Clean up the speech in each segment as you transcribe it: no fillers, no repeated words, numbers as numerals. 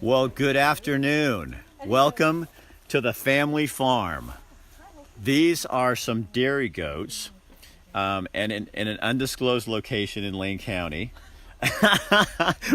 Well, good afternoon. Welcome to the family farm. These are some dairy goats, and in an undisclosed location in Lane County.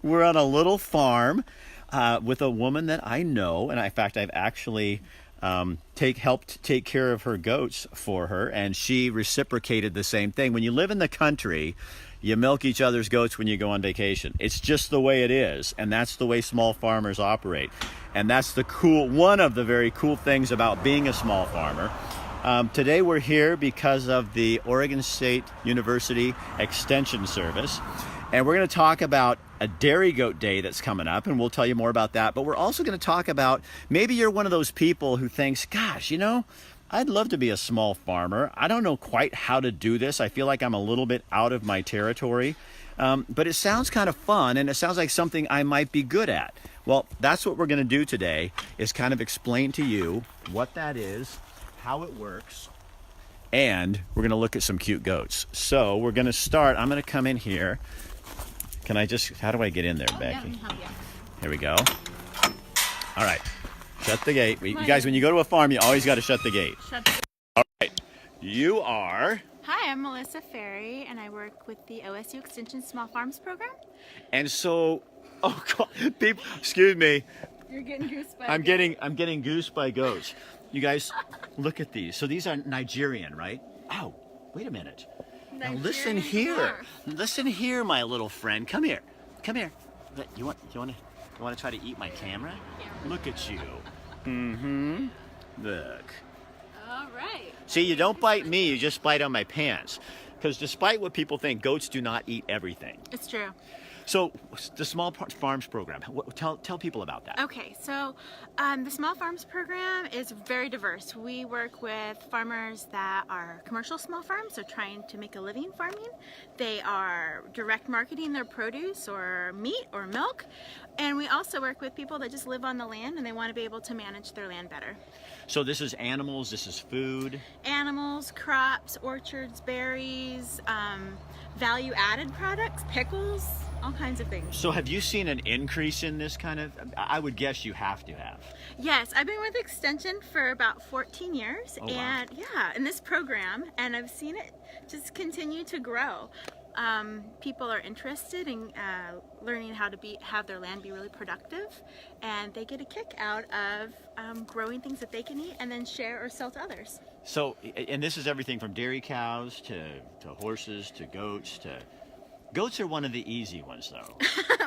We're on a little farm with a woman that I know, and in fact, I've actually helped take care of her goats for her, and she reciprocated the same thing. When you live in the country, you milk each other's goats when you go on vacation. It's just the way it is, and that's the way small farmers operate. And that's one of the very cool things about being a small farmer. Today we're here because of the Oregon State University Extension Service, and we're going to talk about a dairy goat day that's coming up, and we'll tell you more about that. But we're also going to talk about, maybe you're one of those people who thinks, gosh, I'd love to be a small farmer. I don't know quite how to do this. I feel like I'm a little bit out of my territory, but it sounds kind of fun, and it sounds like something I might be good at. Well, that's what we're going to do today, is kind of explain to you what that is, how it works, and we're going to look at some cute goats. So we're going to start. I'm going to come in here. How do I get in there, Becky? Yeah, let me help you. Here we go. All right. Shut the gate. You guys, when you go to a farm, you always got to shut the gate. All right. You are? Hi, I'm Melissa Ferry, and I work with the OSU Extension Small Farms Program. And so, oh God, people, excuse me. You're getting goose by I'm getting goose by goats. You guys, look at these. So these are Nigerian, right? Oh, wait a minute. Now listen here. Listen here, my little friend. Come here. Come here. You want to try to eat my camera? Yeah. Look at you. Mm-hmm. Look. All right. See, you don't bite me, you just bite on my pants. Because despite what people think, goats do not eat everything. It's true. So, the Small Farms Program, tell people about that. Okay, so the Small Farms Program is very diverse. We work with farmers that are commercial small farms, so trying to make a living farming. They are direct marketing their produce or meat or milk. And we also work with people that just live on the land and they want to be able to manage their land better. So this is animals, this is food? Animals, crops, orchards, berries, value-added products, pickles, all kinds of things. So have you seen an increase in this kind of, I would guess you have to have. Yes, I've been with Extension for about 14 years. Oh, wow. And yeah, in this program, and I've seen it just continue to grow. People are interested in learning how to have their land be really productive, and they get a kick out of growing things that they can eat and then share or sell to others. So, and this is everything from dairy cows to horses to goats to... Goats are one of the easy ones, though.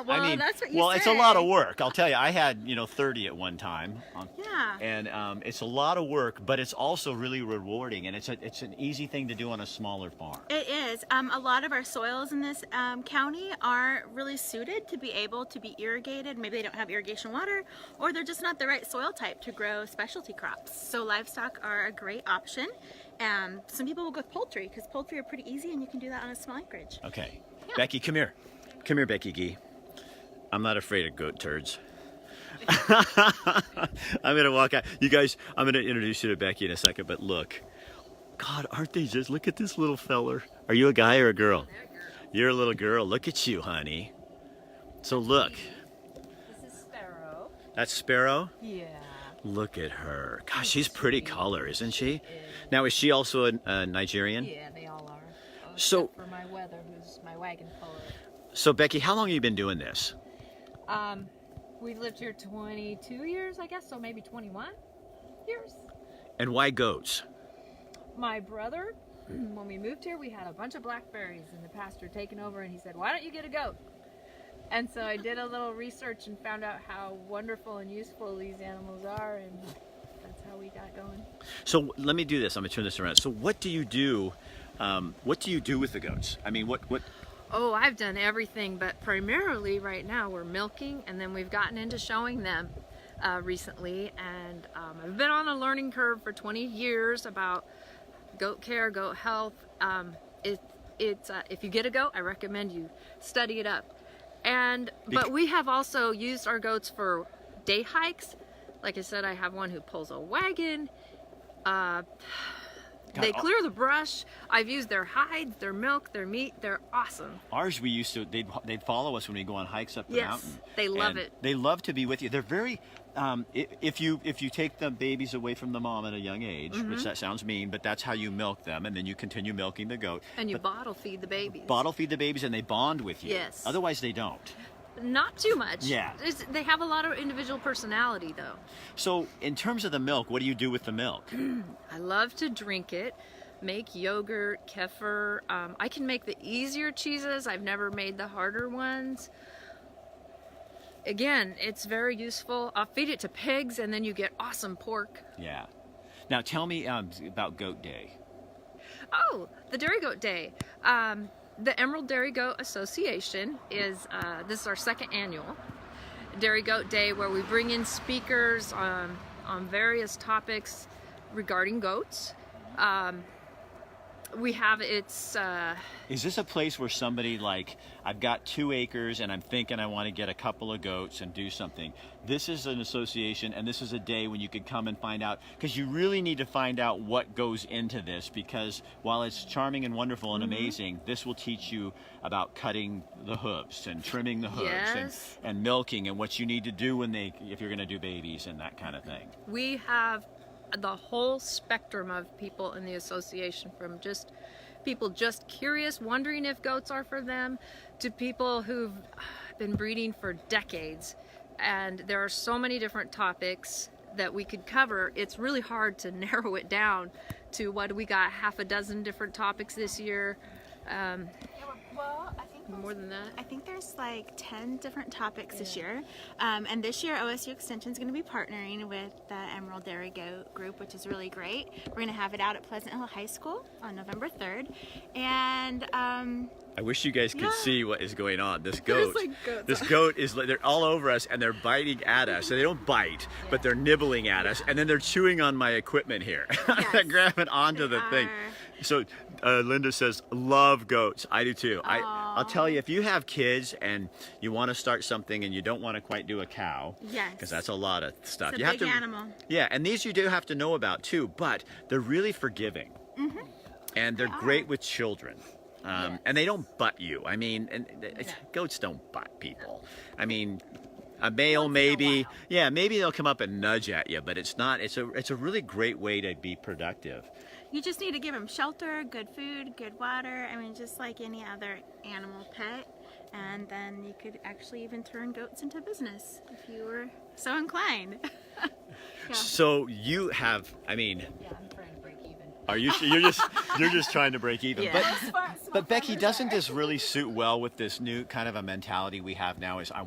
Well, that's what you say. It's a lot of work. I'll tell you, I had 30 at one time. Yeah. And it's a lot of work, but it's also really rewarding, and it's an easy thing to do on a smaller farm. It is. A lot of our soils in this county aren't really suited to be able to be irrigated. Maybe they don't have irrigation water, or they're just not the right soil type to grow specialty crops. So livestock are a great option. Some people will go with poultry, because poultry are pretty easy, and you can do that on a small acreage. Okay. Yeah. Becky, come here. Come here, Becky Gee. I'm not afraid of goat turds. I'm going to walk out. You guys, I'm going to introduce you to Becky in a second, but look. God, aren't they just... Look at this little feller. Are you a guy or a girl? You're a little girl. Look at you, honey. So look. This is Sparrow. That's Sparrow? Yeah. Look at her. Gosh, she's pretty color, isn't she? Now, is she also a Nigerian? Yeah, they all are. Oh, So- except for my weather, who's my wagon puller. So, Becky, how long have you been doing this? We've lived here 22 years, I guess, so maybe 21 years. And why goats? My brother, when we moved here, we had a bunch of blackberries, and the pastor taken over, and he said, "Why don't you get a goat?" And so I did a little research and found out how wonderful and useful these animals are, and that's how we got going. So let me do this. I'm gonna turn this around. So what do you do? What do you do with the goats? I mean, what? Oh, I've done everything, but primarily right now we're milking, and then we've gotten into showing them recently. And I've been on a learning curve for 20 years about goat care, goat health. If you get a goat, I recommend you study it up. But we have also used our goats for day hikes. Like I said, I have one who pulls a wagon. They clear the brush. I've used their hides, their milk, their meat. They're awesome. Ours, we used to, they'd follow us when we go on hikes up the Yes, mountain. they love And it. They love to be with you. They're very, if you take the babies away from the mom at a young age, which that sounds mean, but that's how you milk them, and then you continue milking the goat. And you bottle feed the babies. Bottle feed the babies, and they bond with you. Yes. Otherwise, they don't. Not too much. Yeah. They have a lot of individual personality, though. So, in terms of the milk, what do you do with the milk? I love to drink it. Make yogurt, kefir. I can make the easier cheeses. I've never made the harder ones. Again, it's very useful. I'll feed it to pigs, and then you get awesome pork. Yeah. Now, tell me about Goat Day. Oh, the Dairy Goat Day. The Emerald Dairy Goat Association is, this is our second annual Dairy Goat Day, where we bring in speakers on various topics regarding goats. We have Is this a place where somebody like, I've got 2 acres and I'm thinking I want to get a couple of goats and do something? This is an association, and this is a day when you could come and find out, because you really need to find out what goes into this, because while it's charming and wonderful and amazing, this will teach you about cutting the hooves and trimming the hooves Yes. and milking and what you need to do if you're going to do babies and that kind of thing. we have the whole spectrum of people in the association, from just people just curious, wondering if goats are for them, to people who've been breeding for decades. And there are so many different topics that we could cover. It's really hard to narrow it down to what we got, half a dozen different topics this year. Well, I think More than that. I think there's like 10 different topics this year. And this year OSU Extension is going to be partnering with the Emerald Dairy Goat group, which is really great. We're going to have it out at Pleasant Hill High School on November 3rd. And I wish you guys could Yeah. see what is going on. This There's, goat, like, goats. this goat is, they're all over us and they're biting at us. So they don't bite, but they're nibbling at us, and then they're chewing on my equipment here. Yes. Grabbing onto They the thing. are. So Linda says, love goats. I do too. I'll tell you, if you have kids and you want to start something and you don't want to quite do a cow, Yes. because that's a lot of stuff. It's a you big have to, animal. Yeah, and these you do have to know about too, but they're really forgiving. And they're great with children. And they don't butt you. I mean, goats don't butt people. I mean, a male maybe, yeah, maybe they'll come up and nudge at you, but it's not. It's a really great way to be productive. You just need to give them shelter, good food, good water. I mean, just like any other animal pet. And then you could actually even turn goats into business if you were so inclined. Yeah. So you have, I mean, Yeah, I'm trying to break even. are you? You're just trying to break even. Yeah. But Becky, doesn't this really suit well with this new kind of a mentality we have now? Is I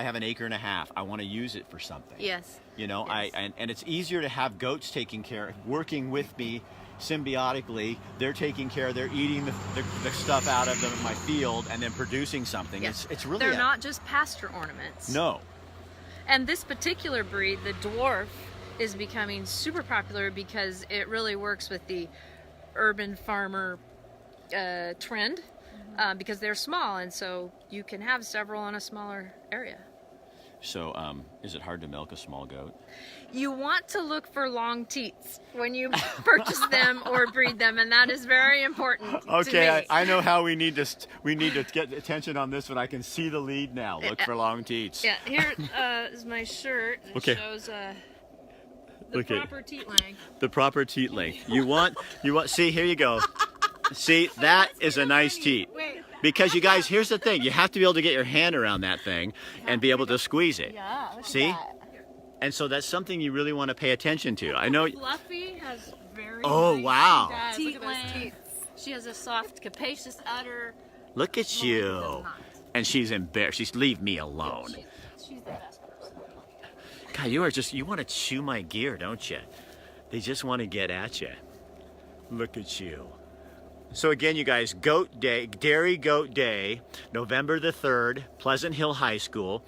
have an acre and a half. I want to use it for something. Yes. You know, Yes. and it's easier to have goats working with me symbiotically. They're taking care, they're eating the stuff out of my field and then producing something. Yes. It's really They're not just pasture ornaments. No. And this particular breed, the dwarf, is becoming super popular because it really works with the urban farmer trend, because they're small, and so you can have several in a smaller area. So, is it hard to milk a small goat? You want to look for long teats when you purchase them or breed them, and that is very important to Okay, me. I know how we need to get attention on this one. I can see the lead now. Look for long teats. Yeah, here is my shirt. It Okay. shows the Okay. proper teat length. The proper teat length. You want. See, here you go. See, that is a nice teat. Wait. Because you guys, here's the thing. You have to be able to get your hand around that thing and be able to squeeze it. Yeah. look at See? that. And so that's something you really want to pay attention to. I know. Fluffy has very Oh, nice wow. teat Look at those length. teeth. She has a soft, capacious udder. Look at Melinda you. does not. And she's embarrassed. She's leave me alone. She's the best person. God, you want to chew my gear, don't you? They just want to get at you. Look at you. So again, you guys, Goat Day, Dairy Goat Day, November the 3rd, Pleasant Hill High School.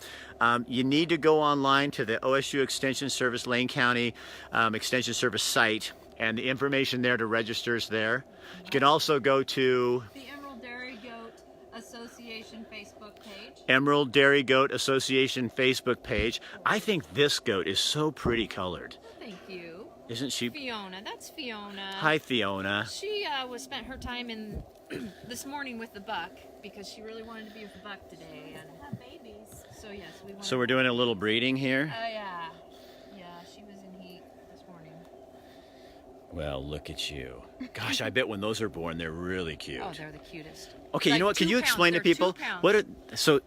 You need to go online to the OSU Extension Service Lane County Extension Service site, and the information there to register is there. You can also go to The Emerald Dairy Goat Association Facebook page. Emerald Dairy Goat Association Facebook page. I think this goat is so pretty colored. Thank you. Isn't she? Fiona. That's Fiona. Hi, Fiona. She spent her time in this morning with the buck because she really wanted to be with the buck today. And Have babies. so yes, we wanted. So we're doing a little breeding here. Oh yeah, yeah. She was in heat this morning. Well, look at you. Gosh, I bet when those are born, they're really cute. Oh, they're the cutest. Okay, you Like know what? Can 2 you pounds. explain to They're 2 people pounds. what are so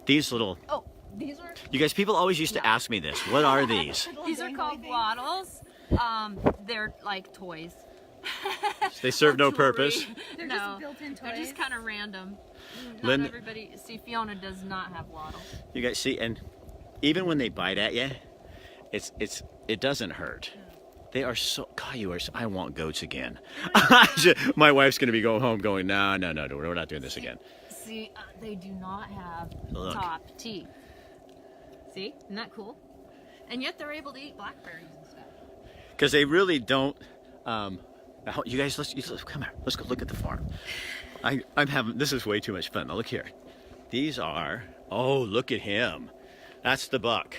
these little? Oh, these are. You guys, people always used to ask me this. What are these? These are called waddles. They're like toys. They serve no Jewelry. purpose. They're No, just built-in they're just toys. kind of random. Not Lynn- everybody. See, Fiona does not have waddles. You guys see, and even when they bite at you, it doesn't hurt. They are so. God, you are. I want goats again. My wife's gonna be going home going, no, we're not doing this again. See, they do not have Look. top teeth. See, isn't that cool? And yet they're able to eat blackberries and stuff. Because they really don't. You guys, let's come here. Let's go look at the farm. I'm having. This is way too much fun. Now look here. These are. Oh, look at him. That's the buck.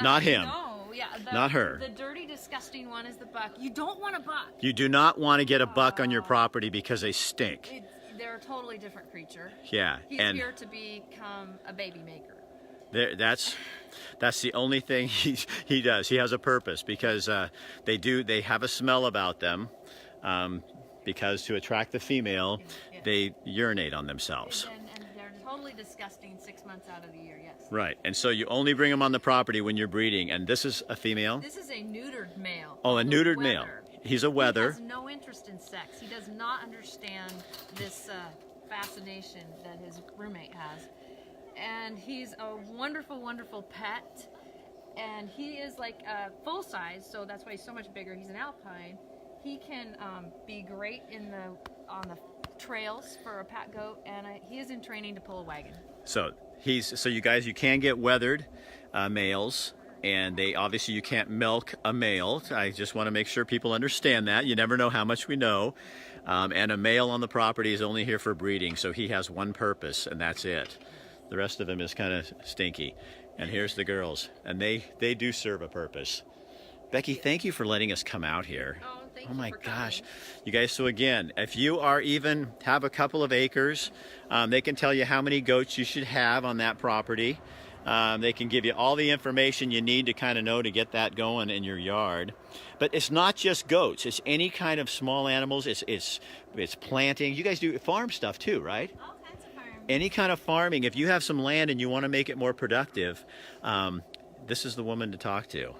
Not him. No, yeah, Not her. The dirty, disgusting one is the buck. You don't want a buck. You do not want to get a buck on your property because they stink. They're a totally differerent creature. Yeah, He's and here to become a baby maker. that's the only thing he does. He has a purpose because they have a smell about them. Because to attract the female, Yeah. they urinate on themselves. And they're totally disgusting 6 months out of the year, yes. Right, and so you only bring them on the property when you're breeding. And this is a female. This is a neutered male. Oh, a called neutered male. Weather. He's a He weather. has no interest in sex. He does not understand this fascination that his roommate has. And he's a wonderful, wonderful pet. And he is like full size, so that's why he's so much bigger. He's an alpine. He can be great on the trails for a pat goat, and he is in training to pull a wagon. So you guys, you can get weathered males, and they obviously you can't milk a male. I just want to make sure people understand that. You never know how much we know. And a male on the property is only here for breeding, so he has one purpose, and that's it. The rest of him is kind of stinky. And here's the girls, and they do serve a purpose. Becky, thank you for letting us come out here. Oh, thank Oh you my for gosh. coming. You guys, so again, if you are even have a couple of acres, they can tell you how many goats you should have on that property. They can give you all the information you need to kind of know to get that going in your yard. But it's not just goats. It's any kind of small animals. It's planting. You guys do farm stuff too, right? All kinds of farms. Any kind of farming. If you have some land and you want to make it more productive, this is the woman to talk to.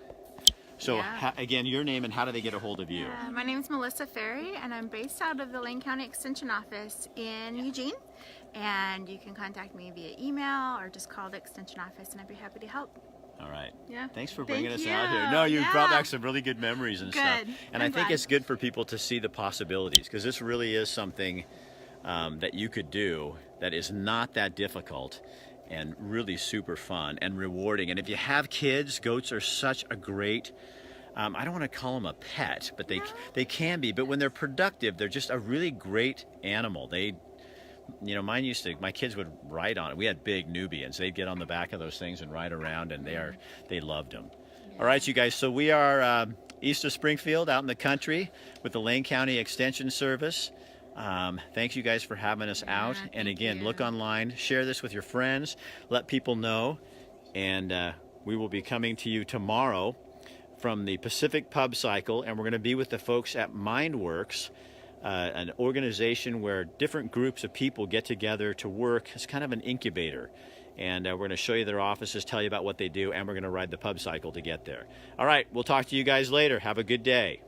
So Yeah. again, your name and how do they get a hold of you? My name is Melissa Ferry, and I'm based out of the Lane County Extension Office in Eugene. And you can contact me via email or just call the Extension Office, and I'd be happy to help. All right. Yeah. Thanks for Thank bringing us you. out here. No, you Yeah. brought back some really good memories and stuff. Good. And I'm I think glad. it's good for people to see the possibilities because this really is something that you could do that is not that difficult and really super fun and rewarding. And if you have kids, goats are such a great I don't want to call them a pet, but they can be. But when they're productive, they're just a really great animal. They, my kids would ride on it. We had big Nubians. They'd get on the back of those things and ride around, and they loved them. All right, you guys. So we are east of Springfield, out in the country, with the Lane County Extension Service. Thanks you guys for having us out. And thank again, you. look online, share this with your friends, let people know, and we will be coming to you tomorrow from the Pacific Pub Cycle, and we're going to be with the folks at MindWorks, an organization where different groups of people get together to work. It's kind of an incubator, and we're going to show you their offices, tell you about what they do, and we're going to ride the pub cycle to get there. All right, we'll talk to you guys later. Have a good day.